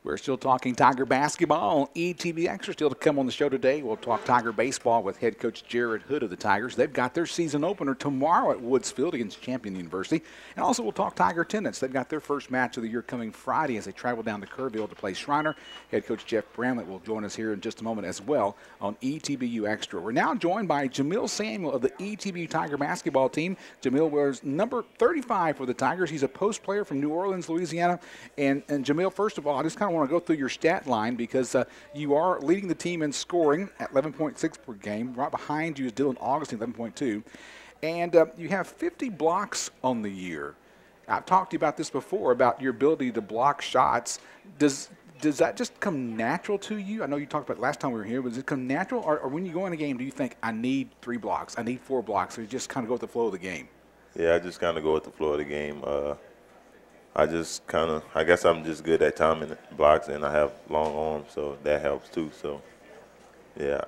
We're still talking Tiger basketball on ETBU Extra. Still to come on the show today, we'll talk Tiger baseball with head coach Jared Hood of the Tigers. They've got their season opener tomorrow at Woods Field against Champion University. And also we'll talk Tiger attendance. They've got their first match of the year coming Friday as they travel down to Kerrville to play Shriner. Head coach Jeff Bramlett will join us here in just a moment as well on ETBU Extra. We're now joined by Jamil Samuel of the ETBU Tiger basketball team. Jamil wears number 35 for the Tigers. He's a post player from New Orleans, Louisiana. And Jamil, first of all, I just kind of want to go through your stat line because you are leading the team in scoring at 11.6 per game. Right behind you is Dylan Augustine, 11.2. And you have 50 blocks on the year. I've talked to you about this before, about your ability to block shots. Does that just come natural to you? I know you talked about it last time we were here. Does it come natural? Or when you go in a game, do you think, I need 3 blocks, I need 4 blocks, or you just kind of go with the flow of the game? Yeah, I just kind of go with the flow of the game. I guess I'm just good at timing blocks, and I have long arms, so that helps too. So, yeah,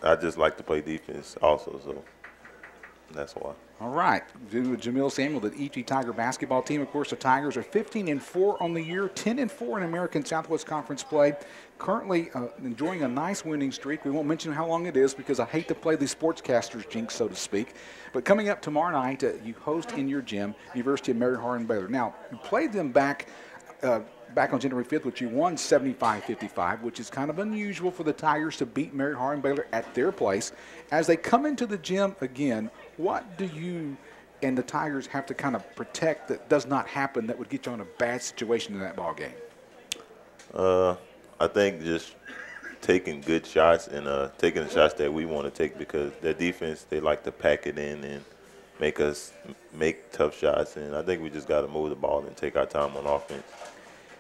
I just like to play defense also, so that's why. All right, Jamil Samuel, the ET Tiger basketball team. Of course, the Tigers are 15-4 on the year, 10-4 in American Southwest Conference play. Currently enjoying a nice winning streak. We won't mention how long it is because I hate to play the sportscaster's jinx, so to speak. But coming up tomorrow night, you host in your gym, University of Mary Hardin Baylor. Now, you played them back on January 5th, which you won 75-55, which is kind of unusual for the Tigers to beat Mary Hardin Baylor at their place. As they come into the gym again, what do you and the Tigers have to kind of protect that does not happen that would get you in a bad situation in that ball game? I think just taking good shots and taking the shots that we want to take, because their defense, they like to pack it in and make us make tough shots. And I think we just got to move the ball and take our time on offense.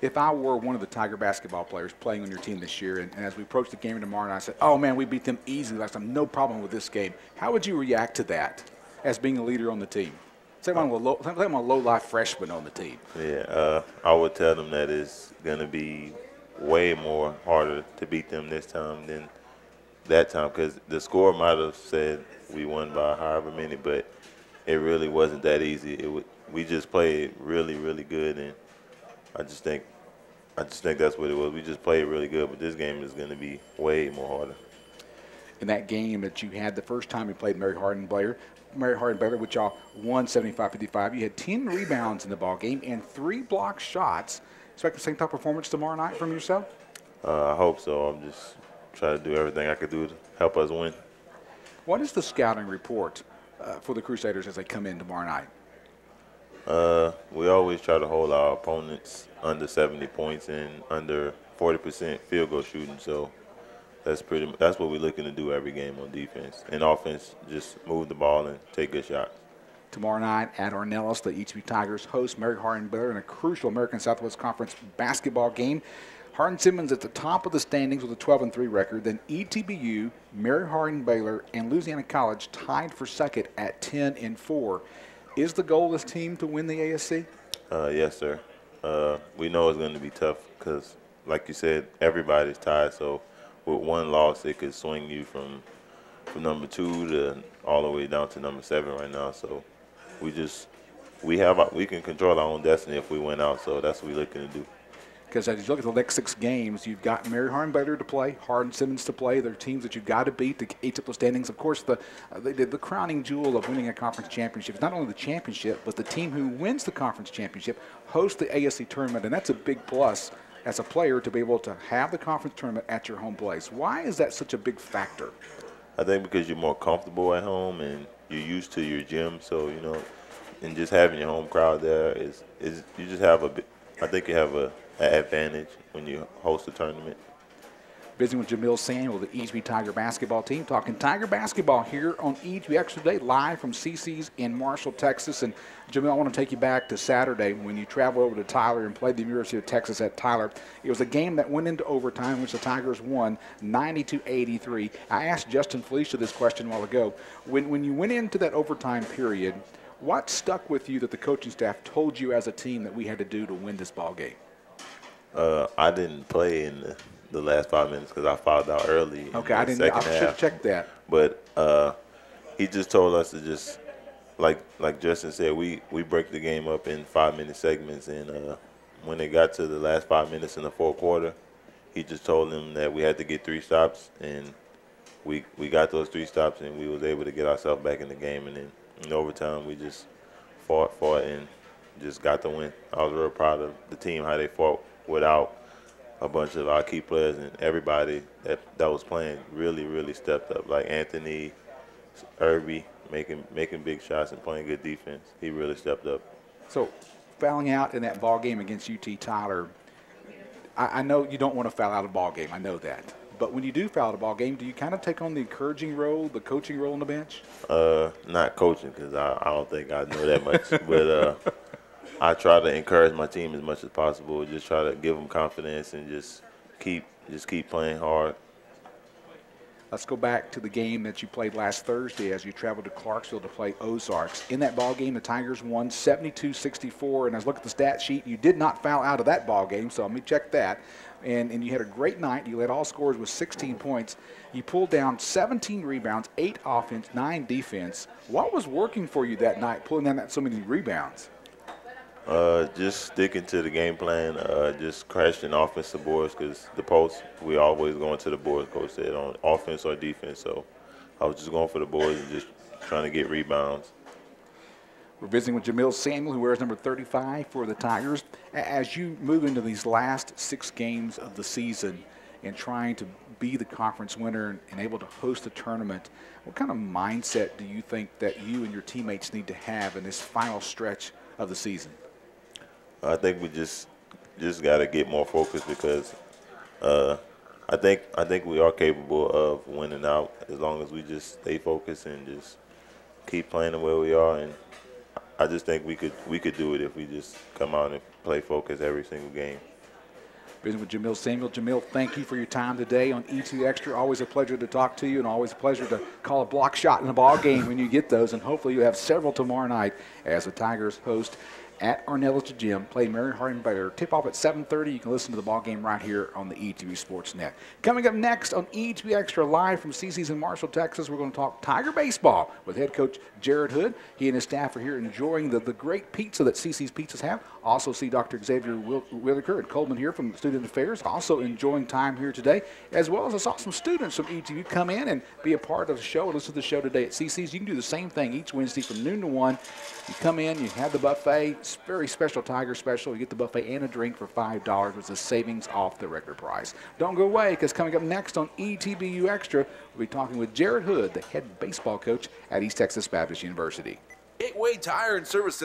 If I were one of the Tiger basketball players playing on your team this year, and as we approach the game tomorrow, and I said, oh, man, we beat them easily last time, no problem with this game, how would you react to that as being a leader on the team? Say I'm a low-life freshman on the team. Yeah, I would tell them that it's going to be way more harder to beat them this time than that time, because the score might have said we won by however many, but it really wasn't that easy. We just played really, really good, and I just think that's what it was. We just played really good, but this game is going to be way more harder. In that game that you had the first time you played Mary Hardin Baylor, which y'all won 75-55, you had 10 rebounds in the ball game and 3 block shots. Expect the same type of performance tomorrow night from yourself? I hope so. I'm just trying to do everything I could do to help us win. What is the scouting report for the Crusaders as they come in tomorrow night? We always try to hold our opponents under 70 points and under 40% field goal shooting. So that's what we're looking to do every game on defense. And offense, just move the ball and take good shots. Tomorrow night at Ornelas, the ETBU Tigers host Mary Hardin Baylor in a crucial American Southwest Conference basketball game. Hardin-Simmons at the top of the standings with a 12-3 record. Then ETBU, Mary Hardin Baylor, and Louisiana College tied for second at 10-4. Is the goal of this team to win the ASC? Yes, sir. We know it's going to be tough because, like you said, everybody's tied. So with one loss, it could swing you from number 2 to all the way down to number 7 right now. So we can control our own destiny if we win out. So that's what we're looking to do. Because as you look at the next 6 games, you've got Mary Hardin Baylor to play, Hardin-Simmons to play. They're teams that you've got to beat to get up the standings. Of course, the crowning jewel of winning a conference championship is not only the championship, but the team who wins the conference championship hosts the ASC tournament, and that's a big plus as a player to be able to have the conference tournament at your home place. Why is that such a big factor? I think because you're more comfortable at home and you're used to your gym, so and just having your home crowd there is you just have I think you have an advantage when you host a tournament. Visiting with Jamil Samuel, the ETBU Tiger basketball team, talking Tiger basketball here on ETBU Extra Day, live from CC's in Marshall, Texas. And Jamil, I want to take you back to Saturday when you traveled over to Tyler and played the University of Texas at Tyler. It was a game that went into overtime, which the Tigers won 90-83. I asked Justin Felicia this question a while ago. When you went into that overtime period, what stuck with you that the coaching staff told you as a team that we had to do to win this ball game? I didn't play in the last 5 minutes because I fouled out early. Okay, I should have checked that. But he just told us to just, like Justin said, we break the game up in 5-minute segments, and when it got to the last 5 minutes in the fourth quarter, he just told them that we had to get 3 stops, and we got those 3 stops, and we was able to get ourselves back in the game. And then in overtime, we just fought, and just got the win. I was real proud of the team, how they fought without a bunch of our key players, and everybody that was playing really stepped up. Like Anthony, Irby, making big shots and playing good defense. He really stepped up. So, fouling out in that ball game against UT Tyler, I know you don't want to foul out a ball game. I know that. But when you do foul out a ball game, do you kind of take on the encouraging role, the coaching role on the bench? Not coaching, because I don't think I know that much. But I try to encourage my team as much as possible. Just try to give them confidence and just keep playing hard. Let's go back to the game that you played last Thursday as you traveled to Clarksville to play Ozarks. In that ball game, the Tigers won 72-64. And as I look at the stat sheet, you did not foul out of that ball game, so let me check that. And you had a great night. You led all scorers with 16 points. You pulled down 17 rebounds, 8 offense, 9 defense. What was working for you that night, pulling down so many rebounds? Just sticking to the game plan, just crashing offensive boards, because the post, we always going to the boards, Coach said, on offense or defense. So I was just going for the boards and just trying to get rebounds. We're visiting with Jamil Samuel, who wears number 35 for the Tigers. As you move into these last 6 games of the season and trying to be the conference winner and able to host a tournament, what kind of mindset do you think that you and your teammates need to have in this final stretch of the season? I think we just got to get more focused, because I think we are capable of winning out as long as we just stay focused and just keep playing the way we are. And I just think we could do it if we just come out and play focus every single game. Visiting with Jamil Samuel. Jamil, thank you for your time today on E2 Extra. Always a pleasure to talk to you, and always a pleasure to call a block shot in a ball game when you get those. And hopefully you have several tomorrow night as the Tigers host at Arnellis Gym, play Mary Harding Baylor. Tip-off at 7:30. You can listen to the ball game right here on the ETBU Sports Net. Coming up next on ETBU Extra, live from CC's in Marshall, Texas, we're going to talk Tiger baseball with head coach Jared Hood. He and his staff are here enjoying the great pizza that CC's Pizzas have. Also see Dr. Xavier Williker and Coleman here from Student Affairs, also enjoying time here today, as well as I saw some students from ETBU come in and be a part of the show, listen to the show today at CC's. You can do the same thing each Wednesday from noon to 1. You come in, you have the buffet. It's very special Tiger special. You get the buffet and a drink for $5, which is savings off the regular price. Don't go away, because coming up next on ETBU Extra, we'll be talking with Jared Hood, the head baseball coach at East Texas Baptist University. Gateway Tire and Service